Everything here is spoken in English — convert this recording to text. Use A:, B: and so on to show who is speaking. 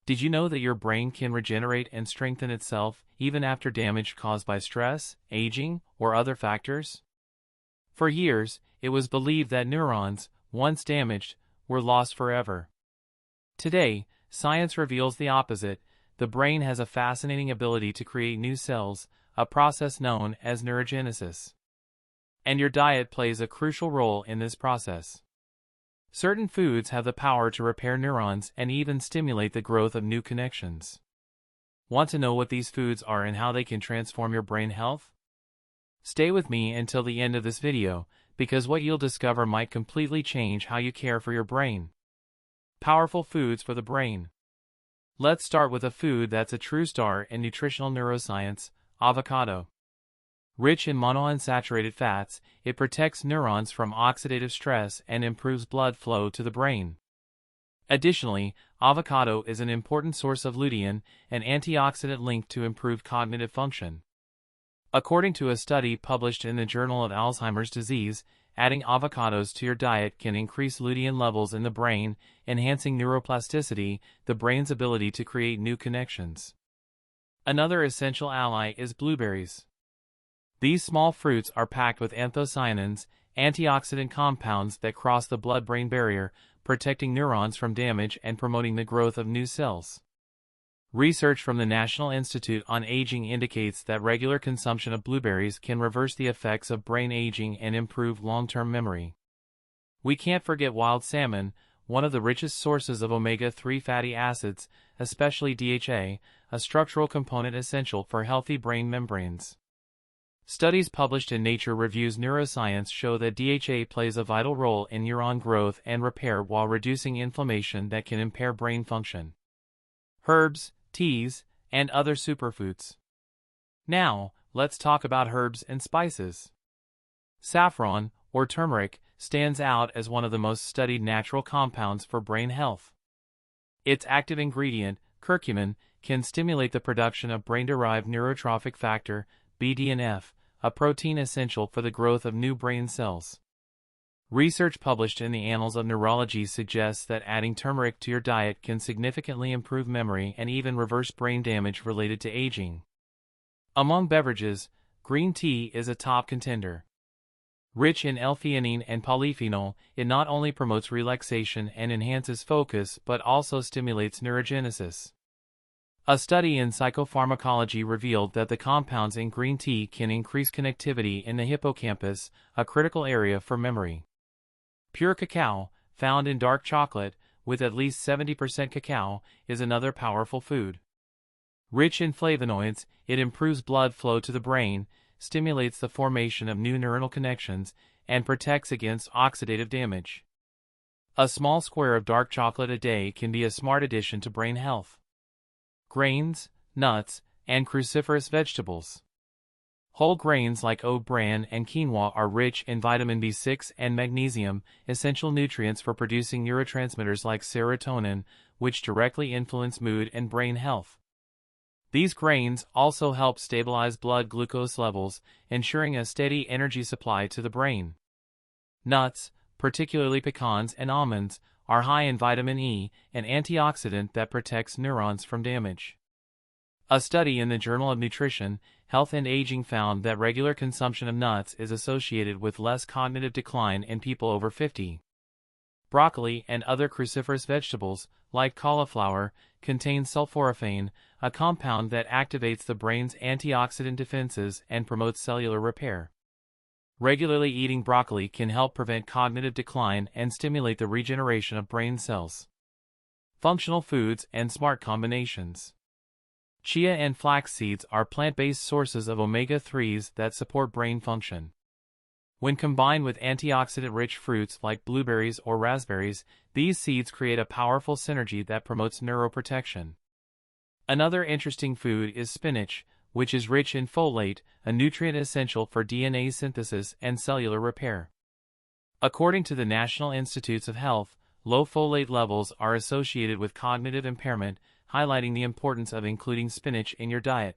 A: Did you know that your brain can regenerate and strengthen itself even after damage caused by stress, aging, or other factors? For years, it was believed that neurons, once damaged, were lost forever. Today, science reveals the opposite. The brain has a fascinating ability to create new cells, a process known as neurogenesis. And your diet plays a crucial role in this process. Certain foods have the power to repair neurons and even stimulate the growth of new connections. Want to know what these foods are and how they can transform your brain health? Stay with me until the end of this video, because what you'll discover might completely change how you care for your brain. Powerful foods for the brain. Let's start with a food that's a true star in nutritional neuroscience: avocado. Rich in monounsaturated fats, it protects neurons from oxidative stress and improves blood flow to the brain. Additionally, avocado is an important source of lutein, an antioxidant linked to improved cognitive function. According to a study published in the Journal of Alzheimer's Disease, adding avocados to your diet can increase lutein levels in the brain, enhancing neuroplasticity, the brain's ability to create new connections. Another essential ally is blueberries. These small fruits are packed with anthocyanins, antioxidant compounds that cross the blood-brain barrier, protecting neurons from damage and promoting the growth of new cells. Research from the National Institute on Aging indicates that regular consumption of blueberries can reverse the effects of brain aging and improve long-term memory. We can't forget wild salmon, one of the richest sources of omega-3 fatty acids, especially DHA, a structural component essential for healthy brain membranes. Studies published in Nature Reviews Neuroscience show that DHA plays a vital role in neuron growth and repair while reducing inflammation that can impair brain function. Herbs, teas, and other superfoods. Now, let's talk about herbs and spices. Saffron, or turmeric, stands out as one of the most studied natural compounds for brain health. Its active ingredient, curcumin, can stimulate the production of brain-derived neurotrophic factor, BDNF, a protein essential for the growth of new brain cells. Research published in the Annals of Neurology suggests that adding turmeric to your diet can significantly improve memory and even reverse brain damage related to aging. Among beverages, green tea is a top contender. Rich in L-theanine and polyphenol, it not only promotes relaxation and enhances focus but also stimulates neurogenesis. A study in psychopharmacology revealed that the compounds in green tea can increase connectivity in the hippocampus, a critical area for memory. Pure cacao, found in dark chocolate, with at least 70% cacao, is another powerful food. Rich in flavonoids, it improves blood flow to the brain, stimulates the formation of new neuronal connections, and protects against oxidative damage. A small square of dark chocolate a day can be a smart addition to brain health. Grains, nuts, and cruciferous vegetables. Whole grains like oat bran and quinoa are rich in vitamin B6 and magnesium, essential nutrients for producing neurotransmitters like serotonin, which directly influence mood and brain health. These grains also help stabilize blood glucose levels, ensuring a steady energy supply to the brain. Nuts, particularly pecans and almonds, are high in vitamin E, an antioxidant that protects neurons from damage. A study in the Journal of Nutrition, Health and Aging found that regular consumption of nuts is associated with less cognitive decline in people over 50. Broccoli and other cruciferous vegetables, like cauliflower, contain sulforaphane, a compound that activates the brain's antioxidant defenses and promotes cellular repair. Regularly eating broccoli can help prevent cognitive decline and stimulate the regeneration of brain cells. Functional foods and smart combinations. Chia and flax seeds are plant-based sources of omega-3s that support brain function. When combined with antioxidant-rich fruits like blueberries or raspberries, these seeds create a powerful synergy that promotes neuroprotection. Another interesting food is spinach, which is rich in folate, a nutrient essential for DNA synthesis and cellular repair. According to the National Institutes of Health, low folate levels are associated with cognitive impairment, highlighting the importance of including spinach in your diet.